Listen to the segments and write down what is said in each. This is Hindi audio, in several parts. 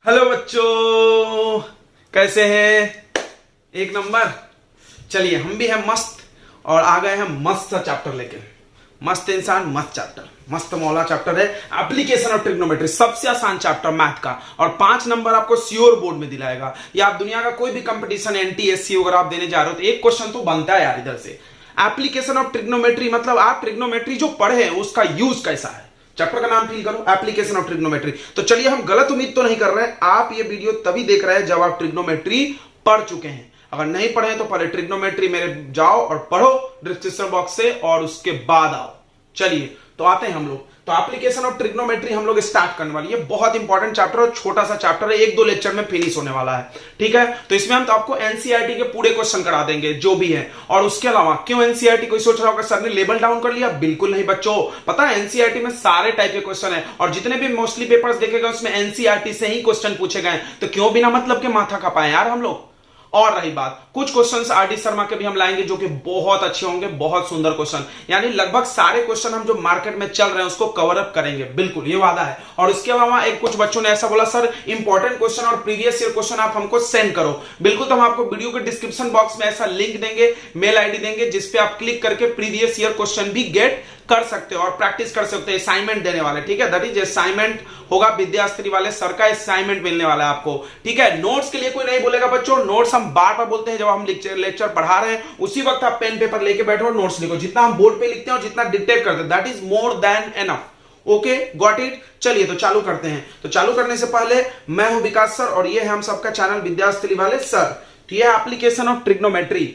हेलो बच्चों, कैसे हैं? एक नंबर। चलिए, हम भी हैं मस्त और आ गए हैं मस्त सा चैप्टर लेके। मस्त इंसान मस्त चैप्टर, मस्त मौला चैप्टर है एप्लीकेशन ऑफ ट्रिग्नोमेट्री। सबसे आसान चैप्टर मैथ का, और 5 नंबर आपको श्योर बोर्ड में दिलाएगा। या आप दुनिया का कोई भी कंपटीशन एनटीएससी वगैरह आप देने जा रहे हो तो एक क्वेश्चन तो बनता है यार इधर से। एप्लीकेशन ऑफ ट्रिग्नोमेट्री मतलब आप ट्रिग्नोमेट्री जो पढ़े हैं उसका यूज कैसा है। चैप्टर का नाम फील करो, एप्लीकेशन ऑफ ट्रिग्नोमेट्री। तो चलिए, हम गलत उम्मीद तो नहीं कर रहे हैं। आप ये वीडियो तभी देख रहे हैं जब आप ट्रिग्नोमेट्री पढ़ चुके हैं। अगर नहीं पढ़े हैं तो पहले ट्रिग्नोमेट्री मेरे जाओ और पढ़ो डिस्क्रिप्शन बॉक्स से, और उसके बाद आओ। चलिए तो आते हैं हम लोग। तो एप्लीकेशन ऑफ ट्रिग्नोमेट्री हम लोग स्टार्ट करने वाली है। बहुत इंपॉर्टेंट चैप्टर और छोटा सा चैप्टर है, 1-2 लेक्चर में फिनिश होने वाला है। ठीक है, तो इसमें हम तो आपको एनसीईआरटी के पूरे क्वेश्चन करा देंगे जो भी है। और उसके अलावा क्यों एनसीईआरटी, कोई सोच रहा होगा सर ने लेवल डाउन कर लिया। बिल्कुल नहीं बच्चों, पता है एनसीईआरटी में सारे टाइप के क्वेश्चन है, और जितने भी मोस्टली पेपर्स देखे गए उसमें एनसीईआरटी से ही क्वेश्चन पूछे गए। तो क्यों बिना मतलब के माथा खपाए यार हम लोग। और रही बात, कुछ क्वेश्चंस आरडी शर्मा के भी हम लाएंगे जो कि बहुत अच्छे होंगे, बहुत सुंदर क्वेश्चन। यानी लगभग सारे क्वेश्चन हम जो मार्केट में चल रहे हैं उसको कवर अप करेंगे, बिल्कुल ये वादा है। और इसके अलावा एक कुछ बच्चों ने ऐसा बोला सर इंपॉर्टेंट क्वेश्चन और प्रीवियस ईयर क्वेश्चन आप हमको सेंड करो। बिल्कुल, तो हम आपको वीडियो के डिस्क्रिप्शन बॉक्स में ऐसा लिंक देंगे, मेल आईडी देंगे, जिसपे आप क्लिक करके प्रीवियस ईयर क्वेश्चन भी गेट कर सकते हो और प्रैक्टिस कर सकते हो। असाइनमेंट देने वाले, ठीक है, दैट इज असाइनमेंट होगा। विद्यास्त्री वाले सर का असाइनमेंट मिलने वाला है आपको। ठीक है, नोट्स के लिए कोई नहीं बोलेगा बच्चों। नोट्स हम बार बार बोलते हैं जब हम लेक्चर पढ़ा रहे हैं, उसी वक्त आप पेन पेपर लेके बैठो और नोट्स लिखो। जितना हम बोर्ड पे लिखते हैं और जितना डिक्टेट करते हैं, that is more than enough. Okay, got it. चलिए तो चालू करते हैं। तो चालू करने से पहले मैं हूं विकास सर और ये है हम सबका चैनल विद्यास्त्री वाले सर। तो ये एप्लीकेशन ऑफ ट्रिग्नोमेट्री।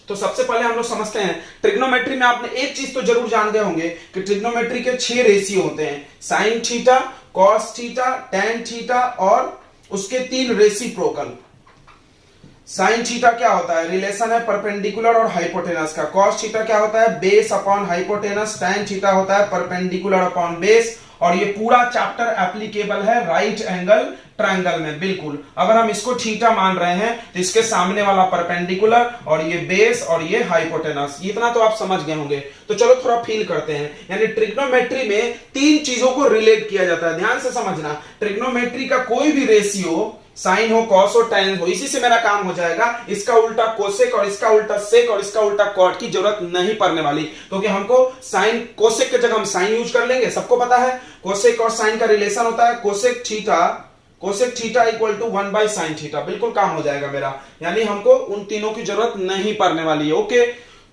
तो सबसे पहले हम लोग समझते हैं ट्रिग्नोमेट्री में आपने एक चीज तो जरूर जान गए होंगे कि ट्रिग्नोमेट्री के 6 रेशियो होते हैं, sine theta, cos theta, tan theta और उसके 3 रेसिप्रोकल। साइन थीटा क्या होता है? रिलेशन है परपेंडिकुलर और हाइपोटेनस का। कॉस थीटा क्या होता है? Base upon hypotenuse. Tan theta होता है परपेंडिकुलर अपॉन बेस। और ये पूरा चैप्टर एप्लीकेबल है राइट एंगल ट्रायंगल में। बिल्कुल, अगर हम इसको थीटा मान रहे हैं तो इसके सामने वाला परपेंडिकुलर और ये बेस और ये हाइपोटेनस, इतना तो आप समझ गए होंगे। तो चलो थोड़ा फील करते हैं। यानी ट्रिग्नोमेट्री में 3 चीजों को रिलेट किया जाता है, ध्यान से समझना। ट्रिग्नोमेट्री का कोई भी रेशियो, साइन हो, कॉस हो, टैन हो, इसी से मेरा काम हो जाएगा। इसका उल्टा कोसेक और इसका उल्टा सेक और इसका उल्टा कॉट की जरूरत नहीं पड़ने वाली, क्योंकि हमको साइन कोसेक की जगह हम साइन यूज कर लेंगे। सबको पता है कोसेक और साइन का रिलेशन होता है cosec theta equal to 1/sin theta. बिल्कुल काम हो जाएगा मेरा, यानी हमको उन तीनों की जरूरत नहीं पड़ने वाली है। ओके,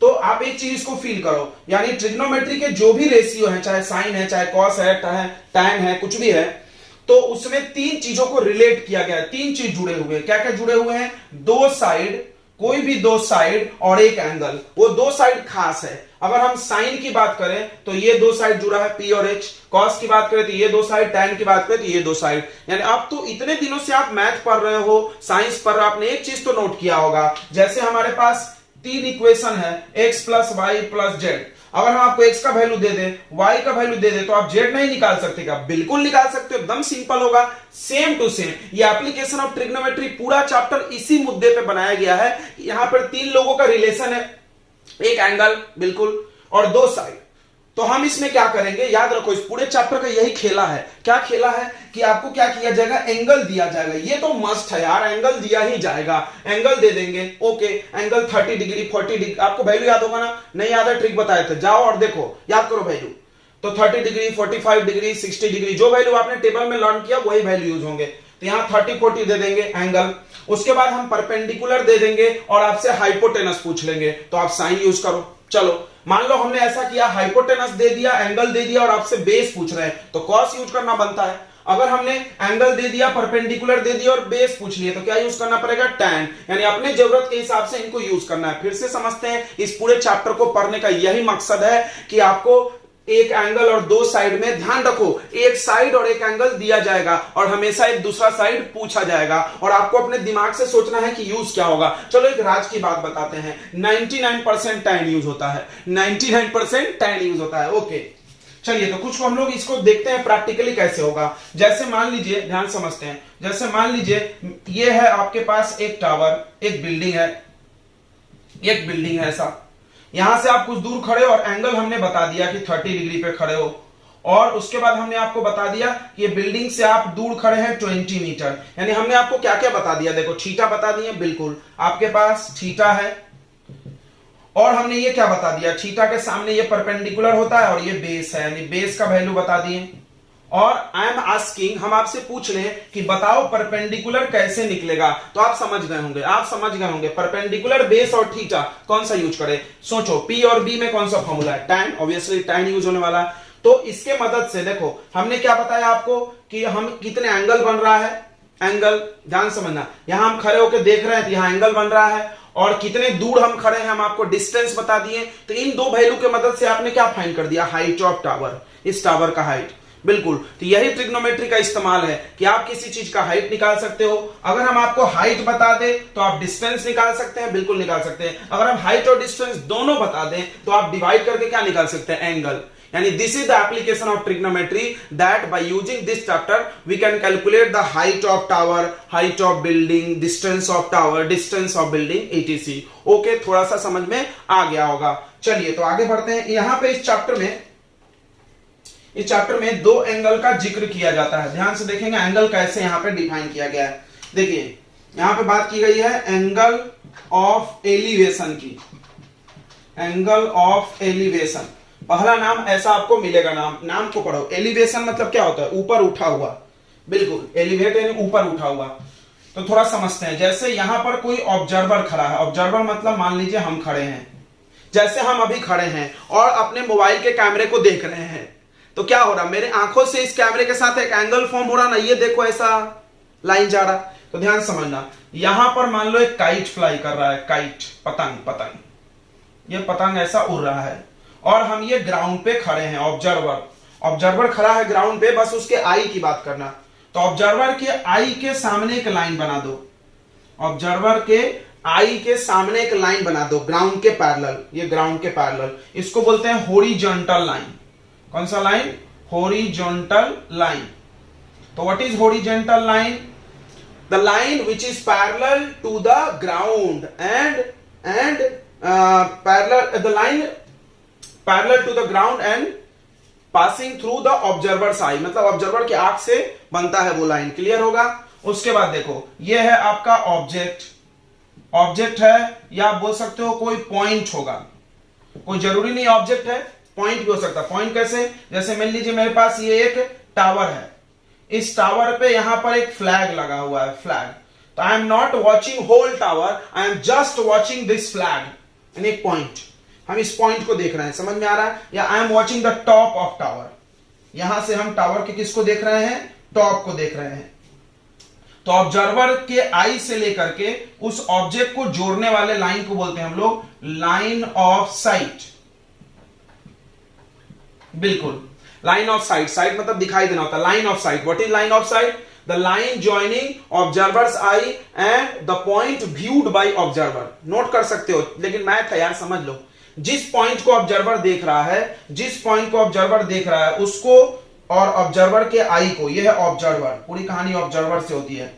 तो आप एक चीज को फील करो, यानी ट्रिग्नोमेट्री के जो भी रेशियो है, चाहे साइन है, चाहे कॉस है, टैन है, कुछ भी है, तो उसमें 3 चीजों को रिलेट किया गया है। 3 चीज जुड़े हुए हैं। क्या क्या जुड़े हुए हैं? 2 साइड, कोई भी 2 साइड और एक एंगल। वो 2 साइड खास है। अगर हम साइन की बात करें तो ये 2 साइड जुड़ा है P और H। कॉस की बात करें तो ये 2 साइड, टैन की बात करें तो ये 2 साइड। यानी अब तो इतने दिनों से आप मैथ पढ़ रहे हो, साइंस पढ़ रहे हो, आपने एक चीज तो नोट किया होगा, जैसे हमारे पास 3 इक्वेशन है, x + y + z। अगर हम आपको x का वैल्यू दे दें, y का वैल्यू दे दें, तो आप z नहीं निकाल सकते क्या? बिल्कुल निकाल सकते हो, एकदम सिंपल होगा, सेम टू सेम। ये एप्लीकेशन ऑफ ट्रिग्नोमेट्री पूरा चैप्टर इसी मुद्दे पे बनाया गया है। यहां पर 3 लोगों का रिलेशन है, एक एंगल बिल्कुल और 2 साइड। तो हम इसमें क्या करेंगे, याद रखो, इस पूरे चैप्टर का यही खेला है। क्या खेला है कि आपको क्या किया जाएगा, एंगल दिया जाएगा। ये तो मस्ट है यार, एंगल दिया ही जाएगा। एंगल दे देंगे, ओके, एंगल 30 डिग्री, 40 डिग्री। आपको वैल्यू याद होगा ना? नहीं याद है, ट्रिक बताए थे, जाओ और देखो, याद करो वैल्यू। तो 30 डिग्री, 45 डिग्री, 60 डिग्री, जो वैल्यू आपने टेबल में लर्न किया वही वैल्यू यूज होंगे। तो यहां 30-40 दे देंगे एंगल। उसके बाद हम परपेंडिकुलर दे देंगे और आपसे हाइपोटेनस पूछ लेंगे, तो आप साइन यूज करो। चलो मान लो हमने ऐसा किया, हाइपोटेनस दे दिया, एंगल दे दिया और आपसे बेस पूछ रहे हैं, तो कॉस यूज करना बनता है। अगर हमने एंगल दे दिया, परपेंडिकुलर दे दिया और बेस पूछ लिए, तो क्या यूज करना पड़ेगा? टैन। यानी अपने जरूरत के हिसाब से इनको यूज करना है। फिर से समझते हैं, इस पूरे चैप्टर को पढ़ने का यही मकसद है कि आपको एक एंगल और 2 साइड में, ध्यान रखो, एक साइड और एक एंगल दिया जाएगा और हमेशा एक दूसरा साइड पूछा जाएगा, और आपको अपने दिमाग से सोचना है कि यूज क्या होगा। चलो एक राज की बात बताते हैं, 99% टैन यूज होता है, 99% टैन यूज होता है। ओके, चलिए तो कुछ हम लोग इसको देखते हैं प्रैक्टिकली कैसे होगा। जैसे मान लीजिए, ध्यान समझते हैं, जैसे मान लीजिए ये है आपके पास एक टावर, एक बिल्डिंग है ऐसा। यहां से आप कुछ दूर खड़े हो और एंगल हमने बता दिया कि 30 डिग्री पे खड़े हो, और उसके बाद हमने आपको बता दिया कि ये बिल्डिंग से आप दूर खड़े हैं 20 मीटर। यानी हमने आपको क्या क्या बता दिया, देखो थीटा बता दिए, बिल्कुल आपके पास थीटा है, और हमने ये क्या बता दिया, थीटा के सामने ये परपेंडिकुलर होता है और ये बेस है, यानी बेस का वैल्यू बता दिए। और आई एम आस्किंग, हम आपसे पूछ रहे हैं कि बताओ परपेंडिकुलर कैसे निकलेगा, तो आप समझ गए होंगे परपेंडिकुलर बेस और थीटा कौन सा यूज करें। सोचो पी और बी में कौन सा फॉर्मूला है, tan, ऑब्वियसली tan यूज होने वाला है। तो इसके मदद से देखो हमने क्या बताया आपको कि हम कितने एंगल बन रहा है, एंगल ध्यान समझना, यहां हम खड़े होकर देख रहे हैं तो यहां एंगल बन रहा है, और कितने दूर हम खड़े हैं हम आपको डिस्टेंस बता दिए। तो इन दो वैल्यू के मदद से आपने क्या फाइंड कर दिया, हाइट ऑफ टावर, इस टावर का हाइट। बिल्कुल, तो यही ट्रिग्नोमेट्री का इस्तेमाल है कि आप किसी चीज का हाइट निकाल सकते हो। अगर हम आपको हाइट बता दें तो आप डिस्टेंस निकाल सकते हैं, बिल्कुल निकाल सकते हैं। अगर हम हाइट और डिस्टेंस दोनों बता दें तो आप डिवाइड करके क्या निकाल सकते हैं, एंगल। यानी this is the application of trigonometry, that by using this chapter we can calculate the height of tower, height of building, distance of tower, distance of building, etc। Okay, थोड़ा सा समझ में आ गया होगा। चलिए तो आगे बढ़ते हैं। यहां पे इस चैप्टर में दो एंगल का जिक्र किया जाता है, ध्यान से देखेंगे एंगल कैसे यहां पे डिफाइन किया गया है। देखिए यहां पे बात की गई है एंगल ऑफ एलिवेशन की, एंगल ऑफ एलिवेशन। पहला नाम ऐसा आपको मिलेगा, नाम को पढ़ो। एलिवेशन मतलब क्या होता है, ऊपर उठा हुआ, बिल्कुल, एलिवेट यानी ऊपर उठा हुआ। तो थोड़ा समझते हैं, जैसे यहां पर कोई ऑब्जर्वर खड़ा है, ऑब्जर्वर मतलब मान लीजिए हम खड़े हैं, जैसे हम अभी खड़े हैं और अपने मोबाइल के कैमरे को देख रहे हैं, तो क्या हो रहा, मेरे आंखों से इस कैमरे के साथ एक एंगल फॉर्म हो रहा ना, ये देखो ऐसा लाइन जा रहा। तो ध्यान समझना, यहां पर मान लो एक काइट फ्लाई कर रहा है, काइट, पतंग, ये पतंग ऐसा उड़ रहा है, और हम ये ग्राउंड पे खड़े हैं, ऑब्जर्वर खड़ा है ग्राउंड पे, बस उसके आई की बात करना। तो ऑब्जर्वर के आई के सामने एक लाइन बना दो, ऑब्जर्वर के आई के सामने एक लाइन बना दो ग्राउंड के पैरेलल, ये ग्राउंड के पैरेलल, इसको बोलते हैं हॉरिजॉन्टल लाइन। कौन सा लाइन, हॉरिजॉन्टल लाइन। तो what is horizontal line, the line which is parallel to the ground and parallel, the line parallel to the ground and passing through the observer's eye, मतलब ऑब्जर्वर के आंख से बनता है वो लाइन, क्लियर होगा। उसके बाद देखो ये है आपका ऑब्जेक्ट है, या आप बोल सकते हो कोई पॉइंट होगा, कोई जरूरी नहीं ऑब्जेक्ट है, पॉइंट भी हो सकता है। पॉइंट कैसे, जैसे मान लीजिए मेरे पास ये एक टावर है, इस टावर पे यहां पर एक फ्लैग लगा हुआ है, फ्लैग। तो I am not watching whole tower, I am just watching this flag, यानी एक पॉइंट, हम इस पॉइंट को देख रहे हैं, समझ में आ रहा है। या I am watching the top of tower, यहां से हम टावर के किसको देख रहे हैं, टॉप को देख रहे हैं। तो ऑब्जर्वर के आई से लेकर के उस ऑब्जेक्ट को जोड़ने वाले लाइन को बोलते हैं हम लोग लाइन ऑफ साइट, बिल्कुल, लाइन ऑफ साइट, साइट मतलब दिखाई देना होता है, line of site. What is line of sight, the line joining observers I and the point viewed by observer. Note कर सकते हो, लेकिन मैथ है यार, समझ लो। जिस पॉइंट को ऑब्जर्वर देख रहा है, उसको और ऑब्जर्वर के आई को, यह है ऑब्जर्वर, पूरी कहानी ऑब्जर्वर से होती है।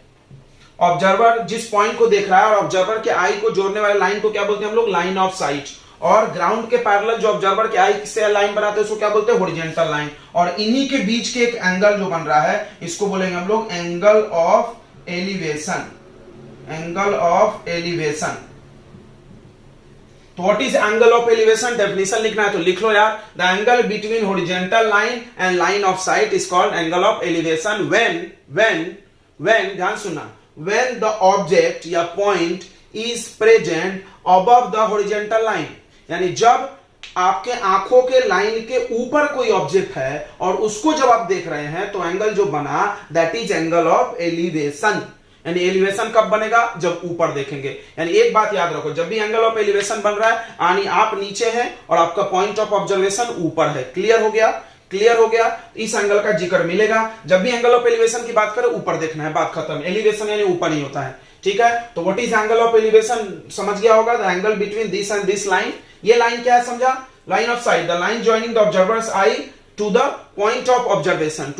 ऑब्जर्वर जिस पॉइंट को देख रहा है और ऑब्जर्वर के आई को जोड़ने वाले लाइन को क्या बोलते हैं हम लोग, लाइन ऑफ साइट। और ग्राउंड के पैरेलल जो ऑब्जर्वर के आई से लाइन बनाते हैं उसको क्या बोलते हैं, हॉरिजॉन्टल लाइन। और इन्हीं के बीच के एक एंगल जो बन रहा है, इसको बोलेंगे हम लोग angle of elevation, angle of elevation. तो what is angle of elevation, definition लिखना है तो लिख लो यार। The angle between horizontal line and line of sight is called angle of elevation when ध्यान सुनना, व्हेन द ऑब्जेक्ट या point is present above the horizontal line, यानी जब आपके आंखों के लाइन के ऊपर कोई ऑब्जेक्ट है और उसको जब आप देख रहे हैं, तो एंगल जो बना that is angle of elevation. यानी एलिवेशन कब बनेगा, जब ऊपर देखेंगे। यानी एक बात याद रखो, जब भी एंगल ऑफ एलिवेशन बन रहा है, यानी आप नीचे हैं और आपका पॉइंट ऑफ ऑब्जर्वेशन ऊपर है। क्लियर हो गया, इस एंगल का जिक्र मिलेगा। जब भी एंगल ऑफ एलिवेशन की बात करें, ऊपर देखना है, बात खत्म। एलिवेशन यानी ऊपर ही होता है, ठीक है। तो what is angle of elevation समझ गया होगा, the angle between this and this line. ये लाइन क्या है समझा, line of sight, the line joining the observer's eye to the point of observation,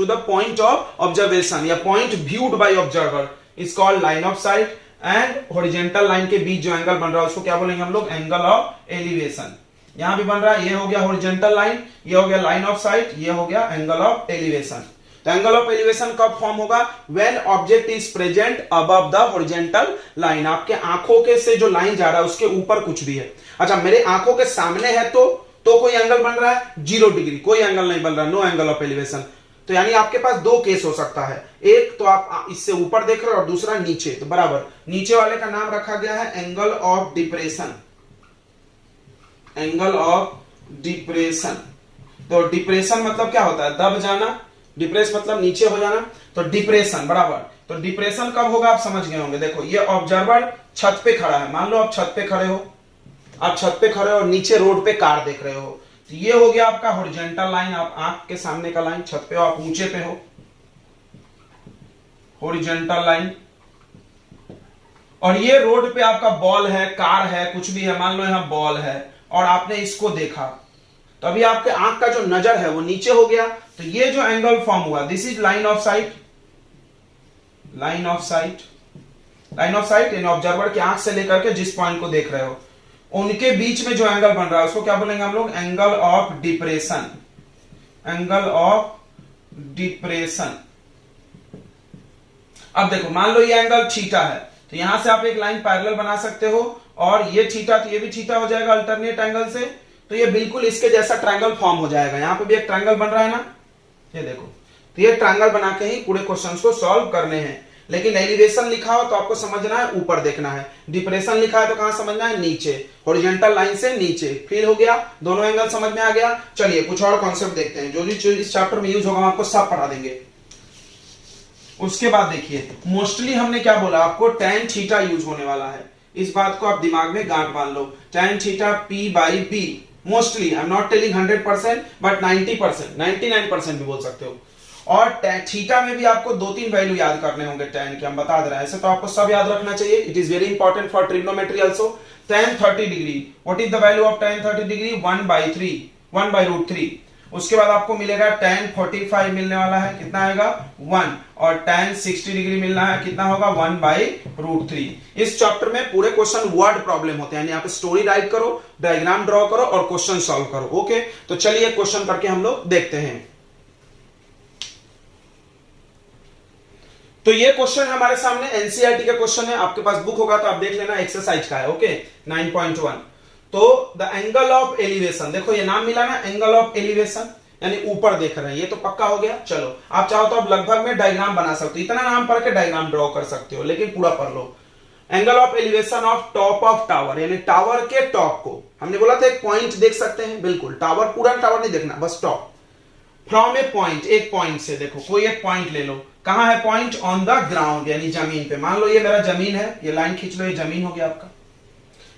या point viewed by observer is called line of sight. And horizontal line के बीच जो एंगल बन रहा है उसको क्या बोलेंगे हम लोग, एंगल ऑफ एलिवेशन। यहां भी बन रहा है, ये हो गया हॉरिजॉन्टल लाइन, ये हो गया लाइन ऑफ साइट, ये हो गया एंगल ऑफ एलिवेशन। तो एंगल ऑफ एलिवेशन कब फॉर्म होगा? When object is present above the horizontal line. आपके आंखों के से जो लाइन जा रहा है उसके ऊपर कुछ भी है। अच्छा, मेरे आंखों के सामने है तो कोई एंगल बन रहा है 0 डिग्री, कोई एंगल नहीं बन रहा, नो एंगल ऑफ एलिवेशन। तो यानी आपके पास दो केस हो सकता है, एक तो आप इससे ऊपर देख रहे हो और दूसरा नीचे। तो बराबर नीचे वाले का नाम रखा गया है angle of depression, angle of depression. तो डिप्रेशन मतलब क्या होता है? दब जाना, डिप्रेस मतलब नीचे हो जाना, तो डिप्रेशन बराबर। तो डिप्रेशन कब होगा आप समझ गए होंगे। देखो ये ऑब्जर्वर छत पे खड़ा है, मान लो आप छत पे खड़े हो, आप छत पे खड़े हो और नीचे रोड पे कार देख रहे हो, तो ये हो गया आपका हॉरिजॉन्टल लाइन, आप आंख के सामने का लाइन। छत पे हो, आप ऊंचे पे हो, हॉरिजॉन्टल लाइन। और ये रोड पे आपका बॉल है, कार है, कुछ भी है, मान लो यहां बॉल है और आपने इसको देखा, तो अभी आपके आंख का जो नजर है वो नीचे हो गया। तो ये जो एंगल फॉर्म हुआ, this is line of site, line of site, line of site यानी ऑब्जर्वर की आंख से लेकर के जिस पॉइंट को देख रहे हो उनके बीच में जो एंगल बन रहा है उसको क्या बोलेंगे हम लोग? Angle of depression, angle of depression. अब देखो मान लो ये एंगल थीटा है, तो यहां से आप एक लाइन पैरेलल बना सकते हो और ये थीटा, तो ये भी थीटा हो जाएगा अल्टरनेट एंगल से, तो ये बिल्कुल इसके जैसा ट्रायंगल फॉर्म हो जाएगा। यहां पे भी एक ट्रायंगल बन रहा है ना, ये देखो। तो ये ट्रायंगल बना के ही पूरे क्वेश्चंस को सॉल्व करने हैं। लेकिन एलिवेशन लिखा हो तो आपको समझना है ऊपर देखना है, डिप्रेशन लिखा है तो कहां समझना है? नीचे, हॉरिजॉन्टल लाइन से नीचे। क्लियर हो गया? दोनों एंगल समझ में आ गया। चलिए कुछ और कॉन्सेप्ट देखते हैं जो भी इस चैप्टर में यूज होगा, हम आपको सब पढ़ा देंगे। उसके बाद देखिए, मोस्टली हमने क्या बोला आपको? tan थीटा यूज होने वाला है। इस बात को आप दिमाग में गांठ बांध लो, tan theta p/b। Mostly, I am not telling 100%, but 90%, 99% भी बोल सकते हो। और थीटा में भी आपको 2-3 वैल्यू याद करने होंगे tan के, हम बता दे रहे हैं। ऐसे तो आपको सब याद रखना चाहिए। It is very important for trigonometry also. tan 30 degree, what is the value of tan 30 degree? 1/3, 1/√3। उसके बाद आपको मिलेगा tan 45 मिलने वाला है, कितना आएगा? 1। और tan 60 डिग्री मिलना है, कितना होगा? 1/√3। इस चैप्टर में पूरे क्वेश्चन वर्ड प्रॉब्लम होते हैं, यानी आप स्टोरी राइट करो, डायग्राम ड्रॉ करो और क्वेश्चन सॉल्व करो। ओके, तो चलिए क्वेश्चन करके हम लोग देखते हैं। तो ये क्वेश्चन हमारे सामने एनसीईआरटी का क्वेश्चन है, आपके पास बुक होगा तो आप देख लेना, एक्सरसाइज का है। ओके, 9.1। तो द एंगल ऑफ एलिवेशन, देखो ये नाम मिला ना, एंगल ऑफ एलिवेशन यानी ऊपर देख रहे हैं, ये तो पक्का हो गया। चलो आप चाहो तो आप लगभग में डायग्राम बना सकते हो, इतना नाम पढ़ के डायग्राम ड्रॉ कर सकते हो, लेकिन पूरा पढ़ लो। Angle of elevation of top of tower, यानी टावर के टॉप को, हमने बोला था एक पॉइंट देख सकते हैं, बिल्कुल टावर, पूरा टावर नहीं देखना, बस टॉप। फ्रॉम ए पॉइंट, एक पॉइंट से, देखो कोई एक पॉइंट ले लो, कहां है पॉइंट? ऑन द ग्राउंड, यानी जमीन पे। मान लो ये मेरा जमीन है, ये लाइन खींच लो, ये जमीन हो गया आपका।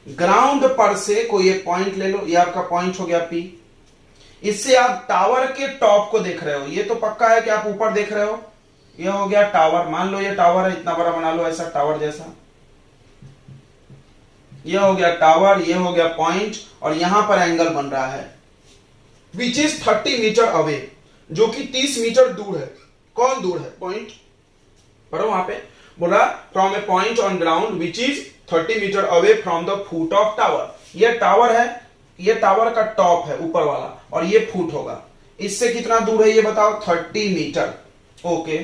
ग्राउंड पर से कोई एक पॉइंट ले लो, ये आपका पॉइंट हो गया P। इससे आप टावर के टॉप को देख रहे हो, ये तो पक्का है कि आप ऊपर देख रहे हो, ये हो गया टावर। मान लो ये टावर है, इतना बड़ा बना लो ऐसा टावर जैसा, ये हो गया टावर, ये हो गया पॉइंट, और यहां पर एंगल बन रहा है विच इज 30 मीटर अवे, जो कि 30 मीटर दूर है। कौन दूर है? पॉइंट। पढ़ो वहां पे, बोला from a point on ground which is 30 metre away from the foot of tower. ये टावर है, ये टावर का टॉप है ऊपर वाला, और ये फुट होगा। इससे कितना दूर है ये बताओ? 30 मीटर। ओके,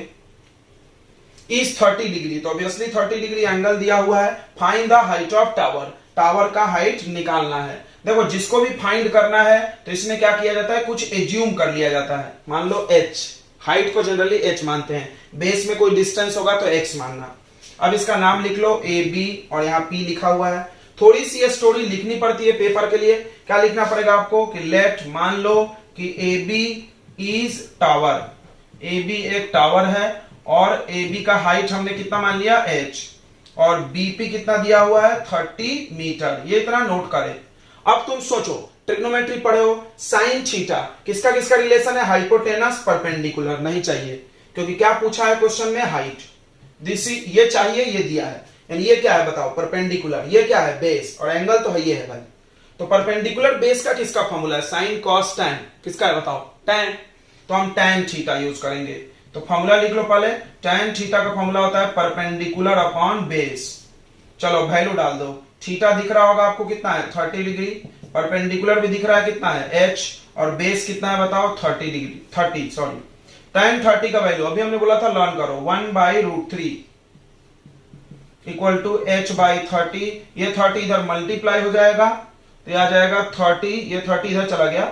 इज 30 डिग्री, तो ऑब्वियसली 30 डिग्री एंगल दिया हुआ है। Find the height of tower, tower का हाइट निकालना है। देखो जिसको भी फाइंड करना है तो इसमें क्या किया जाता है? कुछ एज्यूम कर लिया जाता है। मान लो h, हाइट को जनरली h मानते हैं, बेस में कोई डिस्टेंस होगा तो x मानना। अब इसका नाम लिख लो AB, और यहाँ P लिखा हुआ है। थोड़ी सी स्टोरी लिखनी पड़ती है पेपर के लिए। क्या लिखना पड़ेगा आपको? कि लेट, मान लो कि AB इज टावर, AB एक टावर है, और AB का हाइट हमने कितना मान लिया? h, और BP कितना दिया हुआ है? 30 मीटर। ये इतना नोट करें। अब तुम सोचो, ट्रिग्नोमेट्री पढ़े हो, साइन थीटा किसका किसका रिलेशन है? हाइपोटेनस परपेंडिकुलर नहीं चाहिए, क्योंकि क्या पूछा है क्वेश्चन में? हाइट। दिस ये चाहिए, ये दिया है, यानी ये क्या है बताओ? परपेंडिकुलर। ये क्या है? बेस, और एंगल तो है, ये है भाई। तो परपेंडिकुलर बेस का किसका फॉर्मूला है? Sine cos tan. किसका है बताओ? टैन। तो हम टैन थीटा यूज करेंगे। तो फॉर्मूला लिख लो पहले, टैन थीटा का फॉर्मूला होता है परपेंडिकुलर अपॉन बेस। चलो वैल्यू डाल दो, थीटा दिख रहा होगा आपको कितना है? 30 डिग्री। परपेंडिकुलर भी दिख रहा है कितना है h, और बेस कितना है बताओ 30 सॉरी tan 30 का वैल्यू अभी हमने बोला था लर्न करो 1/√3 इक्वल टू h बाई 30। ये 30 इधर मल्टीप्लाई हो जाएगा तो ये आ जाएगा 30, ये 30 इधर चला गया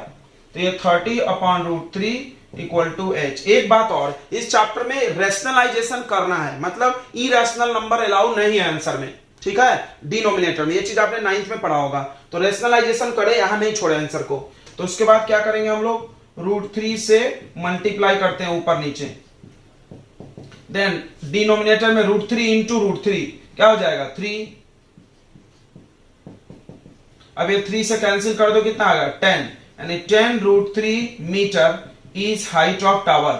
तो ये 30/√3 इक्वल टू h। एक बात और, इस चैप्टर में रेशनलाइजेशन करना है, मतलब इरेशनल नंबर अलाउ नहीं है आंसर में, ठीक है, डिनोमिनेटर में। ये चीज आपने 9th में पढ़ा होगा। तो रेशनलाइजेशन करे, यहां नहीं छोड़े आंसर को। तो उसके बाद क्या करेंगे हम लोग, √3 से मल्टीप्लाई करते हैं ऊपर नीचे, देन डिनोमिनेटर में √3 इंटू √3 क्या हो जाएगा 3। अब ये 3 से कैंसिल कर दो, कितना आ गया 10, यानी 10√3 metre is height of tower.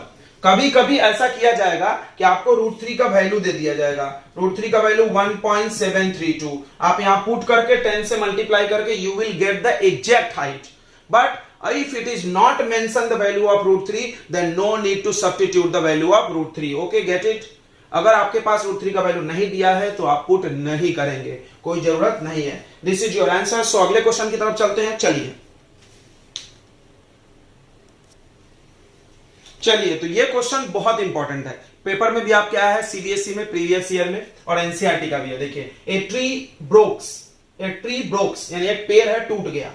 कभी कभी ऐसा किया जाएगा कि आपको √3 का वैल्यू दे दिया जाएगा, √3 का वैल्यू 1.732, आप यहां पुट करके 10 से मल्टीप्लाई करके you will get the exact height. But if it is not mentioned the value of √3 then no need to substitute the value of √3, okay, get it। अगर आपके पास √3 का वैल्यू नहीं दिया है तो आप पुट नहीं करेंगे, कोई जरूरत नहीं है। This is your answer. So अगले क्वेश्चन की तरफ चलते हैं। चलिए तो ये क्वेश्चन बहुत इंपॉर्टेंट है, पेपर में भी आपके आया है, सीबीएसई में प्रीवियस ईयर में, और एनसीईआरटी का भी है। देखिए ए ट्री ब्रोक्स यानी एक पेड़ है टूट गया,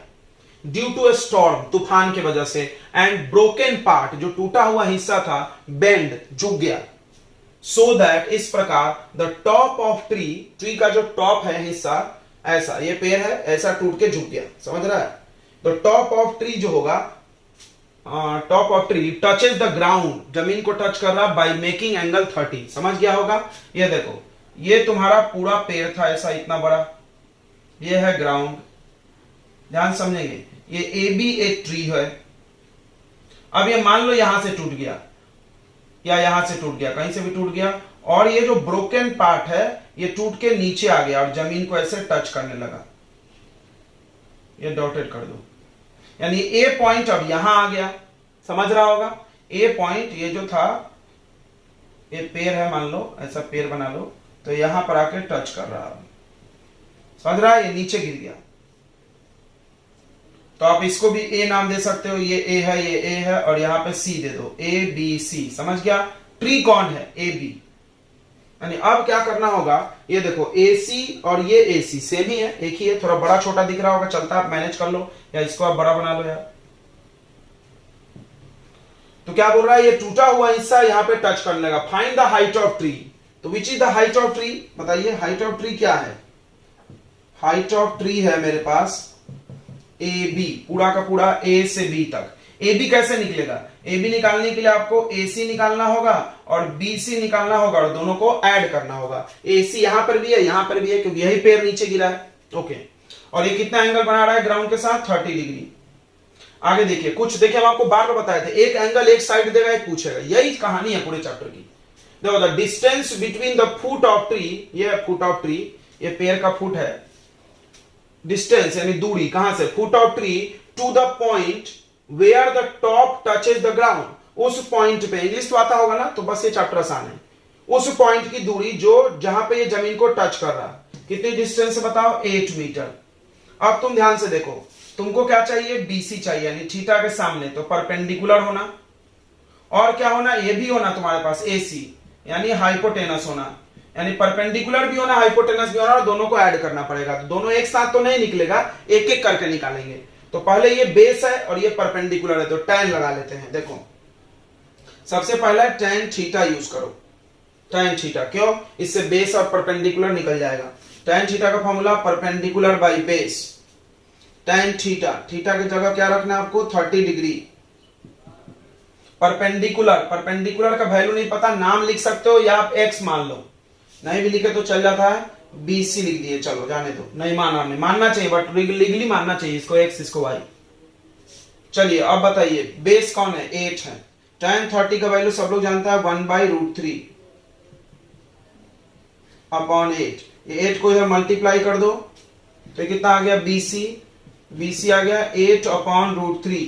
ड्यू टू ए स्टॉर्म तूफान के वजह से, एंड ब्रोकन पार्ट जो टूटा हुआ हिस्सा था बेंड झुक गया, सो दैट इस प्रकार द टॉप ऑफ ट्री का जो टॉप है हिस्सा, ऐसा ये पेड़ है ऐसा टूट के झुक गया, समझ रहा है। द टॉप ऑफ ट्री जो होगा, top of tree touches the ground, जमीन को टच कर रहा बाय मेकिंग एंगल 30, समझ गया होगा। ये देखो ये तुम्हारा पूरा पेड़ था ऐसा इतना बड़ा, ये है ग्राउंड, ध्यान समझेंगे, ये ए बी एक ट्री है। अब ये मान लो यहां से टूट गया या यहां से टूट गया, कहीं से भी टूट गया, और ये जो ब्रोकन पार्ट है ये टूट के नीचे आ गया और जमीन को ऐसे टच करने लगा, ये डॉटेड कर दो, यानी ए पॉइंट अब यहां आ गया, समझ रहा होगा। ए पॉइंट ये जो था, ये पेड़ है मान लो, ऐसा पेड़ बना लो, तो यहां पर आके टच कर रहा है, समझ रहा है, ये नीचे गिर गया। तो आप इसको भी ए नाम दे सकते हो, ये ए है, ये ए है, और यहां पे सी दे दो, ए बी सी, समझ गया। ट्री कौन है, ए बी, यानी अब क्या करना होगा, ये देखो ए सी और ये ए सी सेम ही है, एक ही है, थोड़ा बड़ा छोटा दिख रहा होगा, चलता आप मैनेज कर लो, या इसको आप बड़ा बना लो यार। तो क्या बोल रहा है, ये टूटा हुआ हिस्सा यहां पे टच करने लगा, find the height of tree. तो which is the height of tree, बताइए हाइट ऑफ ट्री क्या है। हाइट ऑफ ट्री है मेरे पास ए बी, पूरा का पूरा ए से बी तक। ए बी कैसे निकलेगा, ए बी निकालने के लिए आपको ए सी निकालना होगा और बी सी निकालना होगा, और दोनों को ऐड करना होगा। ए सी यहां पर भी है, यहां पर भी है, क्योंकि यही पेड़ नीचे गिरा है, ओके। और ये कितना एंगल बना रहा है ग्राउंड के साथ, 30 डिग्री। आगे देखिए, कुछ देखिए हम आपको बार बार बताए थे, एक एंगल एक साइड देगा एक पूछेगा, यही कहानी है पूरे चैप्टर की। देखो the distance between the foot of tree, ये फुट ऑफ ट्री, ये पेड़ का फुट है, डिस्टेंस यानी दूरी, कहां से, foot of tree to the point where the top touches the ground, उस पॉइंट पे, इंग्लिश तो आता होगा ना, तो बस ये चैप्टर आसान है। उस पॉइंट की दूरी जो जहां पे ये जमीन को टच कर रहा है, कितनी डिस्टेंस है बताओ, 8 मीटर। अब तुम ध्यान से देखो, तुमको क्या चाहिए, बीसी चाहिए, यानी थीटा के सामने, तो परपेंडिकुलर होना, और क्या होना, ये भी होना तुम्हारे पास एसी, यानी हाइपोटेनस होना, यानी परपेंडिकुलर भी होना, हाइपोटेनस भी होना, और दोनों को ऐड करना पड़ेगा। तो दोनों एक साथ तो नहीं निकलेगा, एक एक करके निकालेंगे। तो पहले ये बेस है और ये परपेंडिकुलर है, तो tan लगा लेते हैं। देखो सबसे पहले tan थीटा यूज करो, tan थीटा, क्यों, इससे बेस और परपेंडिकुलर निकल जाएगा। tan थीटा का formula perpendicular by base, tan theta, theta की जगह क्या रखना है आपको, 30 डिग्री। परपेंडिकुलर का वैल्यू नहीं पता, नाम लिख सकते हो या आप x मान लो, नहीं भी लिखे तो चल जाता है, BC लिख दिए, चलो जाने दो, नहीं मानना चाहिए, बट लीगली मानना चाहिए, इसको x इसको y। चलिए अब बताइए बेस कौन है, 8 है। tan 30 का वैल्यू सब लोग जानता है 1/√3 अपॉन 8, ये 8 को इधर मल्टीप्लाई कर दो तो कितना आ गया, BC आ गया 8 अपॉन √3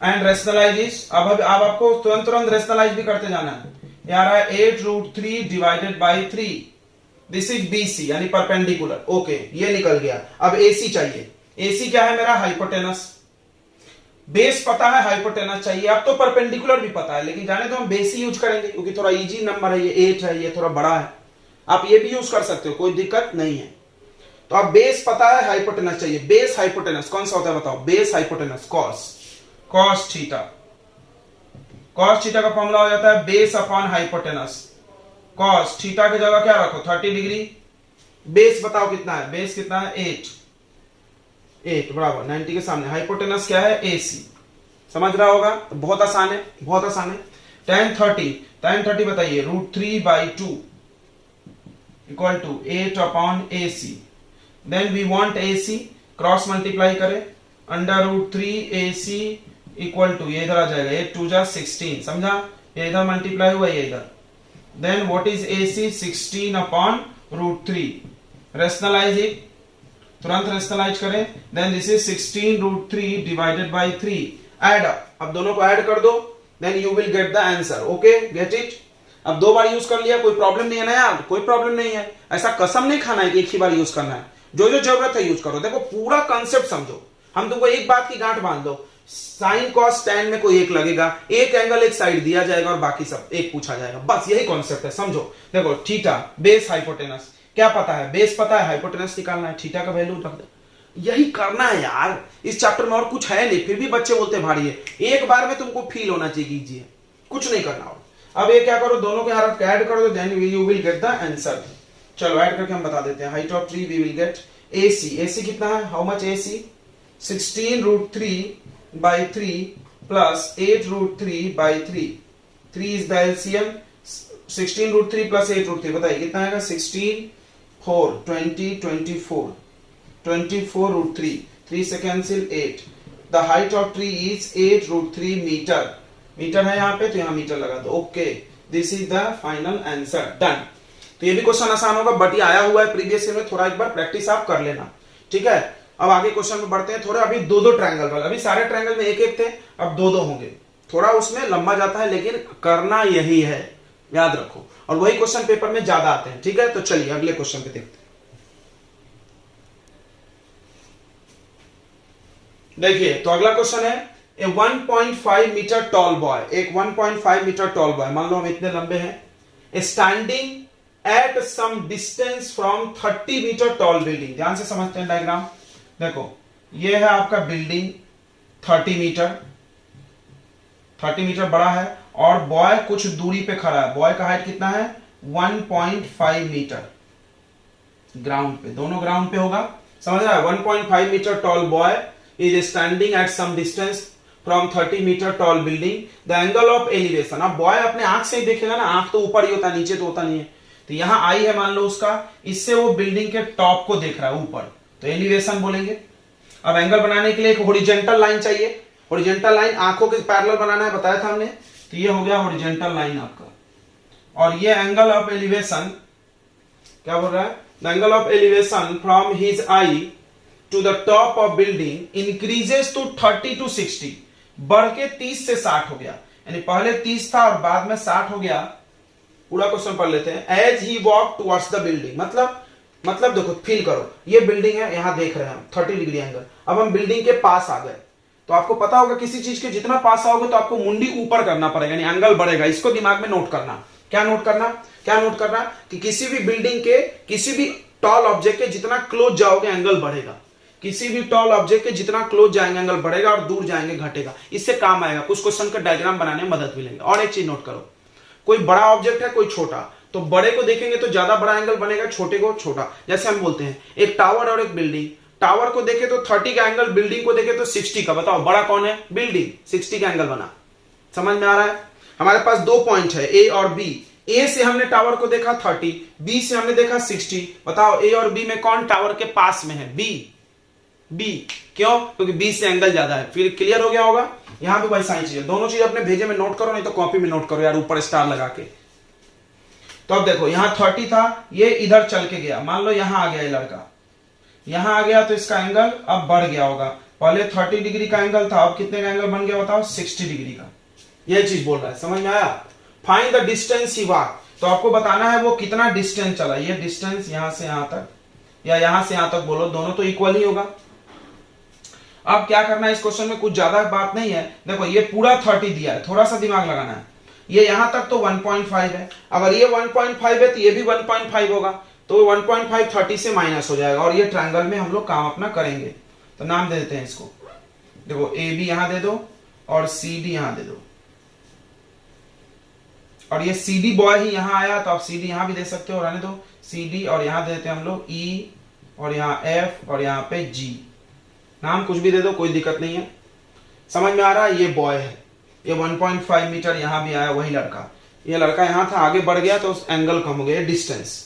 एंड रेशनलाइज। अब आपको तुरंत रेशनलाइज भी करते जाना है, यार 8√3 divided by 3, this is BC यानी परपेंडिकुलर, ओके, ये निकल गया। अब AC चाहिए, AC क्या है मेरा? हाइपोटेनस। बेस पता है, हाइपोटेनस चाहिए। अब तो परपेंडिकुलर भी पता है, लेकिन जाने तो हम बेस ही यूज करेंगे क्योंकि थोड़ा इजी नंबर है, ये 8 है, ये थोड़ा बड़ा है। आप ये भी यूज कर सकते हो, कोई दिक्कत नहीं है। तो अब बेस पता है, हाइपोटेनस चाहिए। बेस हाइपोटेनस कौन सा होता है बताओ? Base hypotenuse cos theta. Cos theta का फॉर्मूला हो जाता है base upon hypotenuse. Cos theta की जगह क्या रखो? 30 डिग्री। बेस बताओ कितना है? बेस कितना है? 8 बराबर 90 के सामने। हाइपोटेनस क्या है? AC। समझ रहा होगा? तो बहुत आसान है, बहुत आसान है। tan 30 बताइए, √3/2 इक्वल टू 8 अपॉन AC। Then we want AC, cross multiply करें, √3AC इक्वल टू, ये इधर आ जाएगा, 8 2 जा 16, समझा? ये इधर मल्टीप्लाई हुआ, ये इधर। Then what is AC? 16 अपॉन √3। रेशनलाइज इट, तुरंत रेशनलाइज करें। Then this is 16 √3 divided by 3। Add up, अब दोनों को ऐड कर दो, then you will get the answer. Okay, get it? अब 2 बार यूज कर लिया, कोई प्रॉब्लम नहीं है ना यार? कोई प्रॉब्लम नहीं है। ऐसा कसम नहीं खाना है कि एक ही बार यूज करना है। जो जो जरूरत है यूज करो। देखो पूरा कंसेप्ट समझो। हम तुमको एक बात की गांठ बांध दो, साइन कॉस टैन में कोई एक लगेगा, एक एंगल एक साइड दिया जाएगा और बाकी सब एक पूछा जाएगा। बस यही कॉन्सेप्ट है, समझो। देखो थीटा, बेस, हाइपोटेनस, क्या पता है? बेस पता है, हाइपोटेनस निकालना है, थीटा का वैल्यू रख दो। यही करना है यार इस चैप्टर में, और कुछ है नहीं। फिर भी बच्चे बोलते भारी है। एक बार में तुमको फील होना चाहिए, कीजिए, कुछ नहीं करना और। अब ये क्या करो, दोनों के हाथ ऐड कर दो, then you will get the answer. चलो ऐड करके हम बता देते हैं। Height of tree we will get AC कितना है? How much AC? 16 √3/3 plus 8 √3/3। 3 is the LCM। 16 √3 plus 8 √3 बताइए कितना आएगा? 16 4 20 24 √3। 3 से cancel 8। The height of tree is 8 √3 metre. Metre है यहाँ पे, तो यहाँ मीटर लगा दो। Okay, this is the final answer. Done. तो ये भी क्वेश्चन आसान होगा, बट ये आया हुआ है प्रीवियस ईयर में, थोड़ा एक बार प्रैक्टिस आप कर लेना, ठीक है? अब आगे क्वेश्चन में बढ़ते हैं थोड़े। अभी 2 ट्रायंगल वाले, अभी सारे ट्रायंगल में 1 थे, अब 2 होंगे। थोड़ा उसमें लंबा जाता है, लेकिन करना यही है, याद रखो। और वही क्वेश्चन पेपर में ज्यादा आते हैं, ठीक है? तो चलिए अगले क्वेश्चन पे देखते हैं। देखिए, तो अगला क्वेश्चन है, ए 1.5 मीटर टॉल बॉय, एक 1.5 मीटर टॉल बॉय, मान लो हम इतने लंबे हैं, standing at some distance from 30 metre tall building. ध्यान से समझते हैं डायग्राम। देखो ये है आपका बिल्डिंग, 30 मीटर बड़ा है, और बॉय कुछ दूरी पे खड़ा है। बॉय का हाइट कितना है? 1.5 मीटर ग्राउंड पे, दोनों ग्राउंड पे होगा, समझ रहा है? 1.5 metre tall boy is standing at some distance from 30 metre tall building. The angle of elevation, अब बॉय अपने आंख से ही देखेगा ना, आंख तो ऊपर ही होता है, नीचे तो होता नहीं है। तो यहां आई है मान लो उसका, इससे वो बिल्डिंग के टॉप को देख रहा है ऊपर, तो एलिवेशन बोलेंगे। अब एंगल बनाने के लिए एक हॉरिजॉन्टल लाइन चाहिए। हॉरिजॉन्टल लाइन आंखों के पैरेलल बनाना है, बताया था हमने। तो ये हो गया हॉरिजॉन्टल लाइन आपका, और ये एंगल ऑफ एलिवेशन क्या बोल रहा है? The angle of elevation from his eye to the top of building increases to 30 to 60, बढ़ के 30 से 60 हो गया। यानी पहले 30 था और बाद में 60 हो गया। पूरा क्वेश्चन पढ़ लेते हैं। As he walk towards the building, मतलब देखो, फील करो, ये बिल्डिंग है, यहां देख रहे हैं हम 30 डिग्री एंगल। अब हम बिल्डिंग के पास आ गए, तो आपको पता होगा किसी चीज के जितना पास आओगे तो आपको मुंडी ऊपर करना पड़ेगा, यानी एंगल बढ़ेगा। इसको दिमाग में नोट करना। क्या नोट करना कि किसी भी बिल्डिंग के, किसी भी टॉल ऑब्जेक्ट के जितना क्लोज जाओगे एंगल बढ़ेगा। किसी भी टॉल ऑब्जेक्ट के जितना क्लोज जाएंगे एंगल बढ़ेगा, और दूर जाएंगे घटेगा। इससे काम आएगा, कुछ क्वेश्चन का डायग्राम बनाने में मदद मिलेगा। और एक चीज नोट करो, कोई बड़ा ऑब्जेक्ट है कोई छोटा, तो बड़े को देखेंगे तो ज्यादा बड़ा एंगल बनेगा, छोटे को छोटा। जैसे हम बोलते हैं एक टावर और एक बिल्डिंग, टावर को देखे तो 30 का एंगल, बिल्डिंग को देखे तो 60 का। बताओ बड़ा कौन है? बिल्डिंग। 60 का एंगल बना, समझ में आ रहा है? हमारे पास 2 पॉइंट है, ए और बी। ए से हमने टावर को देखा 30, बी से हमने देखा 60। बताओ ए और बी में कौन टावर के पास में है? बी। क्यों? क्योंकि बी से एंगल ज्यादा है। फिर क्लियर हो गया होगा? यहां पे वैसा ही चीज है। दोनों चीज अपने भेजे में नोट करो, नहीं तो कॉपी में नोट करो यार, ऊपर स्टार लगा के। तो अब देखो यहां 30 था, ये इधर चल के गया, मान लो यहां आ गया ये लड़का, यहां आ गया, तो इसका एंगल अब बढ़ गया होगा। पहले 30 डिग्री का एंगल था, अब कितने का एंगल बन गया बताओ? 60 डिग्री का। यह चीज बोल रहा है, समझ में आया? Find the distance he walk, तो आपको बताना है वो कितना डिस्टेंस चला। ये डिस्टेंस यहां से यहां तक, या यहां से यहां तक बोलो, दोनों तो इक्वल ही होगा। अब क्या करना है इस क्वेश्चन में, कुछ ज्यादा बात नहीं है। देखो ये पूरा 30 दिया है, थोड़ा सा दिमाग लगाना है। ये यहां तक तो 1.5 है, अगर ये 1.5 है तो ये भी 1.5 होगा, तो 1.5 30 से माइनस हो जाएगा और ये ट्रायंगल में हम लोग काम अपना करेंगे। तो नाम दे देते हैं इसको, देखो ए बी यहां दे दो और सी डी यहां दे दो, और ये सी डी बॉय ही यहां आया तो आप सी डी यहां भी दे सकते हो, रहने दो सी डी, और यहां दे देते हैं हम लोग ई, और यहाँ एफ, और यहाँ पे जी। नाम कुछ भी दे दो, कोई दिक्कत नहीं है। समझ में आ रहा है, ये बॉय है, ये 1.5 मीटर यहां भी आया, वही लड़का, ये लड़का यहां था, आगे बढ़ गया तो उस एंगल कम हो गया, डिस्टेंस।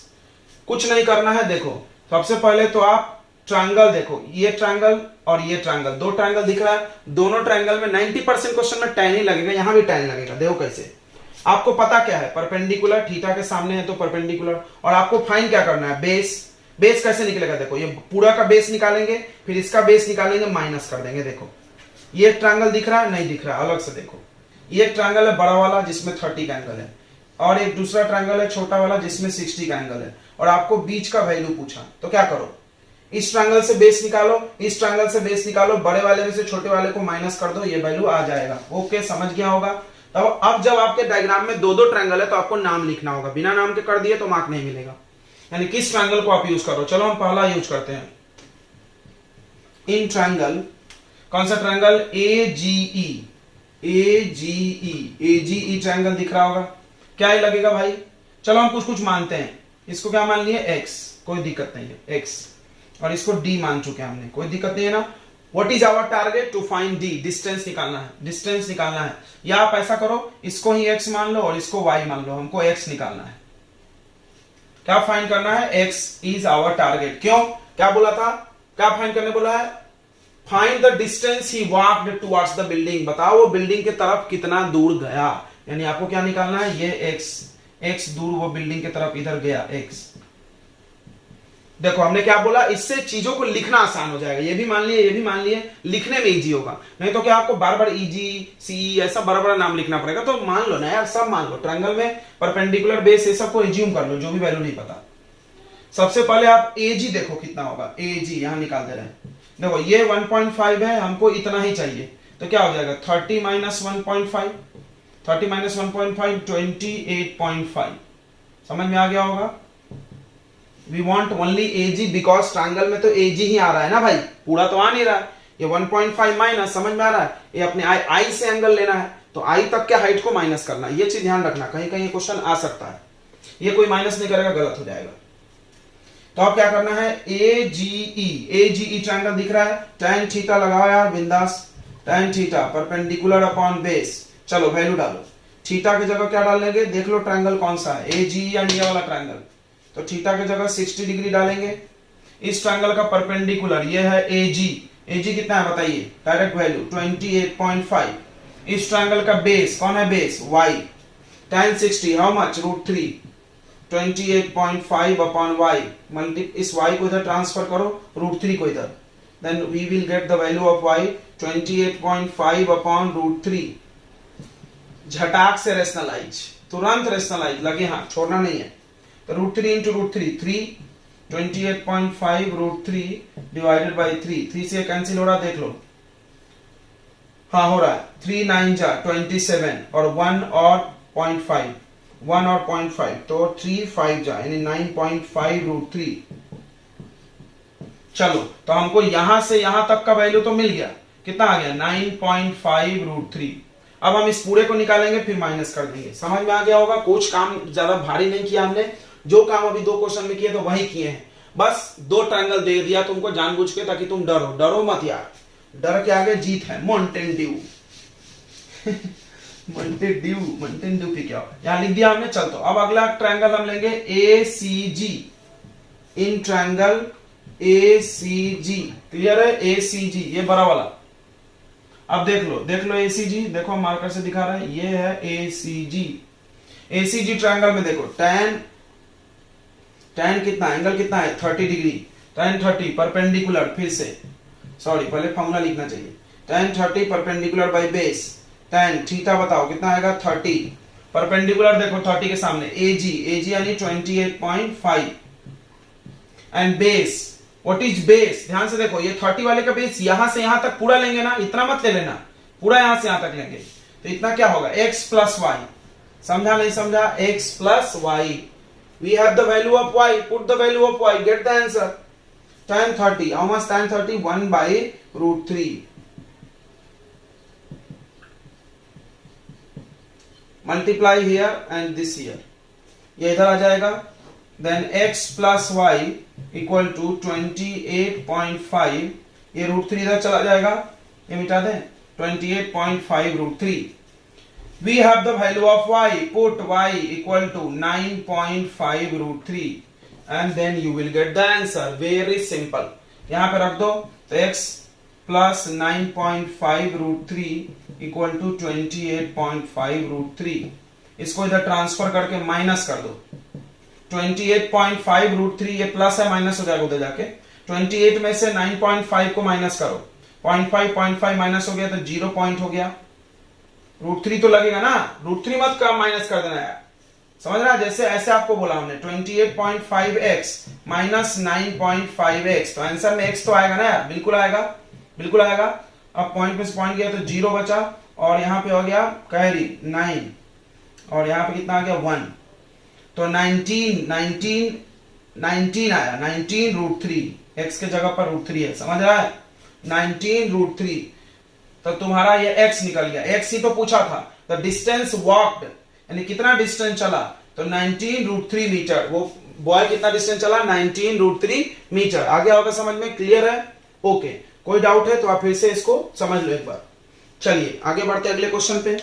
कुछ नहीं करना है। देखो सबसे पहले तो आप ट्रायंगल देखो, ये ट्रायंगल और ये ट्रायंगल, दो ट्रायंगल दिख रहा है, दोनों ट्रायंगल में 90% क्वेश्चन में tan ही लगेगा, यहां भी tan लगेगा। देखो कैसे, आपको पता क्या है, परपेंडिकुलर, थीटा के सामने है तो परपेंडिकुलर, और आपको फाइंड क्या करना है, बेस। बेस कैसे निकलेगा, देखो ये पूरा का बेस निकालेंगे, फिर इसका बेस निकालेंगे, माइनस कर देंगे। देखो ये ट्रायंगल दिख रहा है, नहीं दिख रहा, अलग से देखो। ये ट्रायंगल है बड़ा वाला जिसमें 30 का एंगल है, और एक दूसरा ट्रायंगल है छोटा वाला जिसमें 60 का एंगल है, और आपको बीच का वैल्यू पूछा, तो क्या करो, इस ट्रायंगल से बेस निकालो, इस ट्रायंगल से बेस निकालो, बड़े वाले में से छोटे वाले को माइनस कर दो, ये वैल्यू आ जाएगा। ओके, समझ गया होगा। तो अब जब आपके डायग्राम में दो दो ट्रायंगल है तो आपको नाम लिखना होगा, बिना नाम के कर दिए तो मार्क नहीं मिलेगा। यानी किस ट्रायंगल को आप यूज करो, चलो हम पहला यूज करते हैं। इन ट्रायंगल, कौन सा ट्रायंगल, ए जी ई, ए जी ई, ए जी ई ट्रायंगल दिख रहा होगा, क्या ही लगेगा भाई। चलो हम कुछ कुछ मानते हैं, इसको क्या मान लिए, एक्स, कोई दिक्कत नहीं है, एक्स, और इसको डी मान चुके हैं हमने, कोई दिक्कत नहीं है ना। What is our target, to find D, distance निकालना है, डिस्टेंस निकालना है। या आप ऐसा करो, इसको ही एक्स मान लो और इसको वाई मान लो, हमको एक्स निकालना है। क्या फाइंड करना है, एक्स इज आवर टारगेट। क्यों, क्या बोला था, क्या फाइंड करने बोला है, find the distance he walked towards the building. बताओ वो बिल्डिंग के तरफ कितना दूर गया, यानी आपको क्या निकालना है, ये एक्स, एक्स दूर वो बिल्डिंग की तरफ इधर गया, एक्स। देखो हमने क्या बोला, इससे चीजों को लिखना आसान हो जाएगा, ये भी मान लिए, ये भी मान लिए, लिखने में इजी होगा। नहीं तो क्या आपको बार बार इजी, सी, ऐसा बड़ा बड़ा नाम लिखना पड़ेगा। तो मान लो ना यार, सब मान लो, ट्रायंगल में परपेंडिकुलर बेस ये सब को एज्यूम कर लो, जो भी वैल्यू नहीं पता। सबसे पहले आप एजी देखो कितना होगा, एजी यहां निकाल दे रहे हैं। देखो ये 1.5 है, हमको इतना ही चाहिए, तो क्या हो जाएगा, 30 माइनस 1.5, 30 माइनस 1.5, 28.5। समझ में आ गया होगा। We want only AG because triangle में तो AG ही आ रहा है ना भाई, पूरा तो आ नहीं रहा है। ये 1.5 माइनस, समझ में आ रहा है, ये अपने आई से एंगल लेना है, तो आई तक के हाइट को माइनस करना है। ये चीज ध्यान रखना, कहीं कहीं क्वेश्चन आ सकता है, ये कोई माइनस नहीं करेगा, गलत हो जाएगा। तो अब क्या करना है, AGE ट्रायंगल दिख रहा है, tan थीटा लगाओ यार बिंदास, tan theta perpendicular upon base. चलो वैल्यू डालो, थीटा की जगह क्या डालेंगे, देख लो ट्रायंगल कौन सा है, AGE या ये वाला ट्रायंगल, तो थीटा की जगह 60 डिग्री डालेंगे। इस ट्रायंगल का परपेंडिकुलर ये है AG, AG कितना है बताइए, डायरेक्ट वैल्यू 28.5। इस ट्रायंगल का बेस, कौन है base, y, tan 60 how much, √3, 28.5 upon y, multi, इस y को इधर ट्रांसफर करो, √3 को इधर, then we will get the value of y 28.5 upon √3। झटाक से रेशनलाइज, तुरंत रेशनलाइज, लगे हाथ, छोड़ना नहीं है। तो √3 इंटू √3, 3, 28.5 √3 डिवाइडेड बाई 3, 3 से कैंसिल हो रहा, देख लो, हाँ हो रहा है, 3 9 जा 27, और 1 और 0.5, 1 और 0.5, तो 3 5 जा, यानी 9.5 √3। चलो तो हमको यहां से यहां तक का वैल्यू तो मिल गया, कितना आ गया, 9.5 √3। अब हम इस पूरे को निकालेंगे, फिर माइनस कर देंगे। समझ में आ गया होगा, कुछ काम ज्यादा भारी नहीं किया हमने, जो काम अभी दो क्वेश्चन में किए तो वही किए हैं, बस दो ट्रायंगल दे दिया तुमको जानबूझ के, ताकि तुम डरो, डरो मत यार, डर के आगे जीत है। माउंटेन ड्यू माउंटेन ड्यू क्या यहां लिख दिया हमने। चल तो अब अगला ट्रायंगल हम लेंगे ACG, in triangle ACG, clear है, ACG ये बड़ा वाला। अब देख लो ACG, देखो मार्कर से दिखा रहा है, ये है ACG ट्रायंगल में देखो, tan कितना, एंगल कितना है, 30 डिग्री, tan 30 परपेंडिकुलर, फिर से सॉरी पहले फॉर्मूला लिखना चाहिए, tan 30 perpendicular by base, tan theta बताओ कितना आएगा, 30 परपेंडिकुलर, देखो 30 के सामने AG यानी 28.5, and base what is base, ध्यान से देखो, ये 30 वाले का बेस यहां से यहां तक पूरा लेंगे ना, इतना मत ले लेना, पूरा यहां से यहां तक लेंगे, तो इतना क्या होगा, x प्लस वाई, समझा नहीं समझा, x plus Y, we have the value of y, put the value of y, get the answer, tan 30, how much tan 30, 1 by root 3, multiply here and this here, ये इधर आ जाएगा, then x plus y equal to 28.5, ये रूट 3 इधर चला जाएगा, ये मिटा दें, 28.5 root 3, we have the value of y, put y equal to 9.5 root 3 and then you will get the answer, very simple, यहां पे रख दो, तो x plus 9.5 root 3 equal to 28.5 root 3, इसको इधर ट्रांसफर करके माइनस कर दो, 28.5 रूट 3, ये प्लस है माइनस हो जाएगा उधर जाके, 28 में से 9.5 को माइनस करो, 0.5 माइनस हो गया तो 0 पॉइंट हो गया, रूट 3 तो लगेगा ना, रूट 3 मत का माइनस कर देना है, समझ रहा, जैसे ऐसे आपको बोला हमने 28.5x माइनस 9.5x, तो आंसर में x तो आएगा ना यार, बिल्कुल आएगा, बिल्कुल आएगा, अब पॉइंट में से पॉइंट गया तो 0 बचा, और यहां पे हो गया कैरी 9, और यहां पे कितना आ गया 1, तो 19 आया, 19 रूट 3, x के जगह पर रूट 3 है, समझ रहा है, 19 रूट 3, तो तुम्हारा ये x निकल गया, x ही तो पूछा था, द डिस्टेंस वॉक्ड, यानी कितना डिस्टेंस चला, तो 19 रूट 3 मीटर, वो बॉय कितना डिस्टेंस चला, 19 रूट 3 मीटर, आगे होगा समझ में, क्लियर है, ओके, कोई डाउट है तो आप फिर से इसको समझ लो एक बार, चलिए आगे बढ़ते अगले क्वेश्चन पे,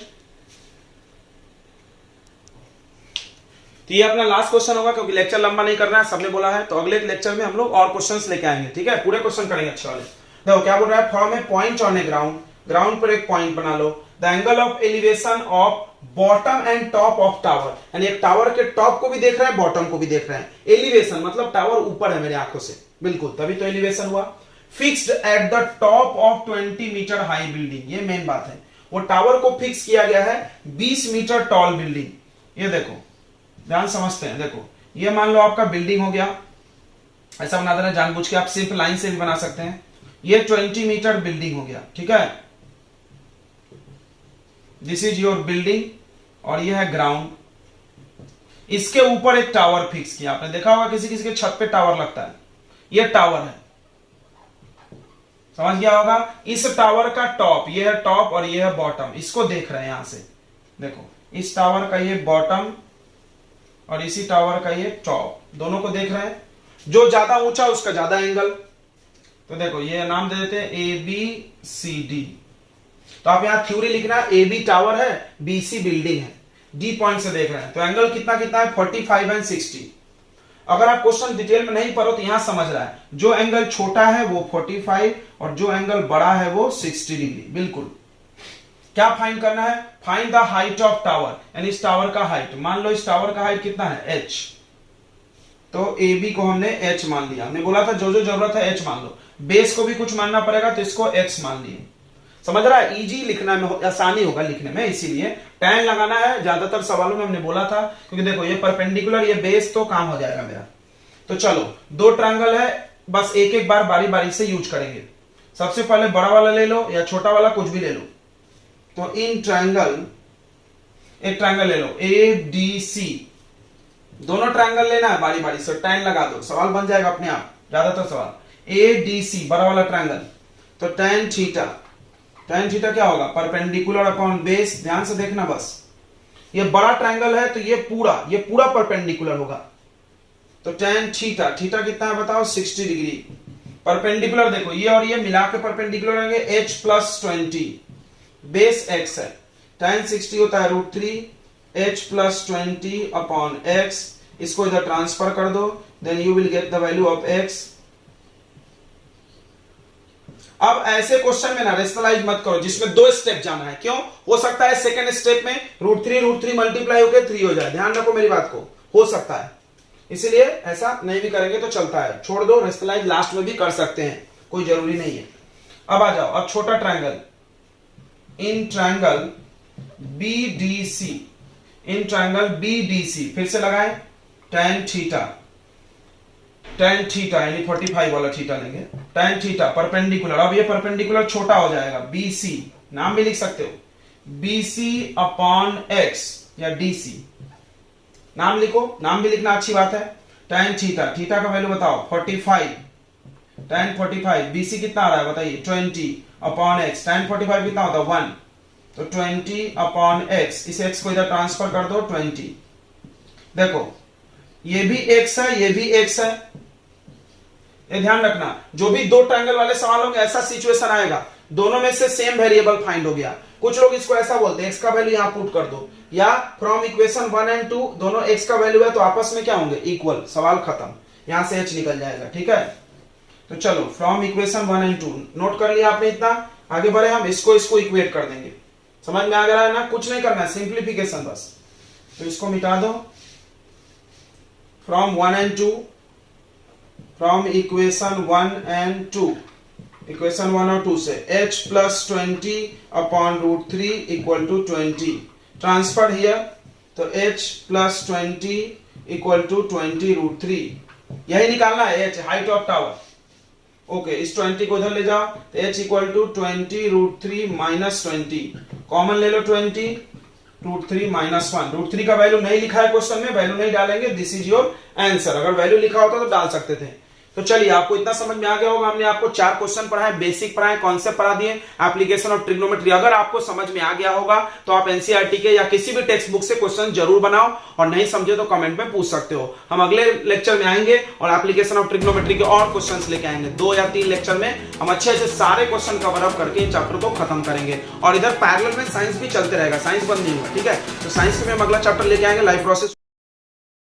तो ये अपना लास्ट क्वेश्चन होगा क्योंकि लेक्चर लंबा नहीं करना है, सबने बोला है, तो अगले लेक्चर में हम लोग और क्वेश्चंस लेके आएंगे, ठीक है, पूरे क्वेश्चन करेंगे अच्छे वाले, देखो क्या बोल रहा है, form a point on a ground, ground पर एक पॉइंट बना लो, the angle of elevation of bottom and top of tower, यानी एक टावर के टॉप को भी देख रहे हैं, बॉटम को भी देख रहे हैं, एलिवेशन मतलब टावर ऊपर है मेरी आंखों से, बिल्कुल, तभी तो एलिवेशन हुआ, fixed at the top of 20 metre high building, ये मेन बात है, वो टावर को फिक्स किया गया है 20 मीटर टॉल बिल्डिंग, ये देखो ध्यान समझते हैं, देखो ये मान लो आपका बिल्डिंग हो गया, ऐसा बना देना जानबूझ के, आप सिर्फ लाइन से भी बना सकते हैं, ये 20 मीटर बिल्डिंग हो गया, ठीक है, दिस इज योर बिल्डिंग, और ये है ग्राउंड, इसके ऊपर एक टावर फिक्स किया, आपने देखा होगा किसी किसी के छत पे टावर लगता है, ये टावर है, समझ गया होगा, इस टावर का टॉप, ये है टॉप और ये है बॉटम, इसको देख रहे हैं यहां से, देखो इस टावर का ये बॉटम और इसी टावर का ये टॉप, दोनों को देख रहे हैं, जो ज्यादा ऊंचा उसका ज्यादा एंगल, तो देखो ये नाम दे देते हैं ABCD, तो आप यहां थ्योरी लिखना, AB टावर है, BC बिल्डिंग है, D पॉइंट से देख रहे हैं, तो एंगल कितना कितना है 45 एंड 60, अगर आप क्वेश्चन डिटेल में नहीं पढ़ो तो यहां समझ रहा है, जो एंगल छोटा है वो 45 और जो एंगल बड़ा है वो 60 डिग्री, बिल्कुल, क्या फाइंड करना है, find the height of tower, यानी इस टावर का हाइट, मान लो इस टावर का हाइट कितना है h, तो AB को हमने h मान लिया, हमने बोला था जो जो जरूरत है h मान लो, बेस को भी कुछ मानना पड़ेगा तो इसको x मान लिए, समझ रहा है, इजी लिखना में आसानी होगा लिखने में, इसीलिए टैन लगाना है, ज्यादातर सवालों में हमने बोला था, क्योंकि देखो ये परपेंडिकुलर, ये बेस, तो काम हो जाएगा मेरा, तो चलो दो ट्रायंगल है, बस एक एक बार बारी बारी से यूज करेंगे, सबसे पहले बड़ा वाला ले लो या छोटा वाला कुछ भी ले लो, तो इन ट्रायंगल, एक ट्रायंगल ले लो ADC, दोनों ट्रायंगल लेना है बारी बारी से, टैन लगा दो, सवाल बन जाएगा अपने आप, ज्यादातर सवाल, ADC बड़ा वाला ट्रायंगल, तो tan थीटा क्या होगा, परपेंडिकुलर अपॉन बेस, ध्यान से देखना बस, ये बड़ा ट्रायंगल है तो ये पूरा परपेंडिकुलर होगा, तो tan थीटा कितना है बताओ, 60 डिग्री, परपेंडिकुलर देखो ये और ये मिला के परपेंडिकुलर होंगे, h प्लस 20, बेस x है, tan 60 होता है √3, h प्लस 20 अपॉन x, इसको इधर ट्रांसफर कर दो, then you will get the value of x। अब ऐसे क्वेश्चन में ना रेशनलाइज मत करो जिसमें 2 स्टेप जाना है, क्यों, हो सकता है सेकंड स्टेप में √3 मल्टीप्लाई होकर 3 हो जाए, ध्यान रखो मेरी बात को, हो सकता है, इसलिए ऐसा नहीं भी करेंगे तो चलता है, छोड़ दो, रेशनलाइज लास्ट में भी कर सकते हैं, कोई जरूरी नहीं है। अब आ जाओ, अब छोटा ट्रायंगल, इन ट्रायंगल BDC, फिर से लगाएं tan थीटा, tan थीटा यानी 45 वाला थीटा लेंगे, tan थीटा परपेंडिकुलर, अब ये परपेंडिकुलर छोटा हो जाएगा, BC नाम भी लिख सकते हो, BC अपॉन x या DC नाम लिखो, नाम भी लिखना अच्छी बात है। tan थीटा, थीटा का वैल्यू बताओ 45, tan 45, BC कितना आ रहा है बताइए 20 अपॉन x, tan 45 कितना होता है 1, तो 20 अपॉन x, इस x को इधर ट्रांसफर कर दो 20। देखो ये भी x है, ये भी x है, ये ध्यान रखना, जो भी दो ट्रायंगल वाले सवाल होंगे ऐसा सिचुएशन आएगा, दोनों में से सेम वेरिएबल फाइंड हो गया। कुछ लोग इसको ऐसा बोलते हैं, x का वैल्यू यहां पुट कर दो, या फ्रॉम इक्वेशन 1 एंड 2 दोनों x का वैल्यू है तो आपस में क्या होंगे इक्वल, सवाल खत्म, यहां से h निकल जाएगा। ठीक है, तो चलो फ्रॉम इक्वेशन 1 एंड 2 नोट कर लिया आपने, इतना आगे बढ़े हम, इसको इक्वेट कर देंगे। समझ में आ गया है ना, कुछ नहीं करना है, सिंप्लीफिकेशन बस। तो इसको मिटा दो, from 1 and 2, from equation 1 and 2, equation 1 और 2 से h plus 20 upon root 3 equal to 20, transfer here, तो h plus 20 equal to 20 root 3, यही निकालना है h, height of tower. Okay, इस 20 को उधर ले जाओ, तो h equal to 20 root 3 minus 20, common ले लो 20 रूट 3 माइनस 1, रूट 3 का वैल्यू नहीं लिखा है क्वेश्चन में, वैल्यू नहीं डालेंगे, दिस इज योर आंसर। अगर वैल्यू लिखा होता तो डाल सकते थे। तो चलिए आपको इतना समझ में आ गया होगा, हमने आपको 4 क्वेश्चन पढ़ाए, बेसिक पढ़ाए, कॉन्सेप्ट पढ़ा दिए, एप्लीकेशन ऑफ ट्रिग्नोमेट्री। अगर आपको समझ में आ गया होगा तो आप एनसीईआरटी के या किसी भी टेक्स्ट बुक से क्वेश्चन जरूर बनाओ, और नहीं समझे तो कमेंट में पूछ सकते हो। हम अगले लेक्चर में आएंगे और एप्लीकेशन ऑफ ट्रिग्नोमेट्री के और क्वेश्चन लेके आएंगे, 2 या 3 लेक्चर में हम अच्छे अच्छे सारे क्वेश्चन कवर अप करके इन चैप्टर को खत्म करेंगे। और इधर पैरेलल में साइंस भी चलते रहेगा, साइंस बंद नहीं हुआ। ठीक है, तो साइंस में हम अगला चैप्टर लेके आएंगे, लाइफ प्रोसेस।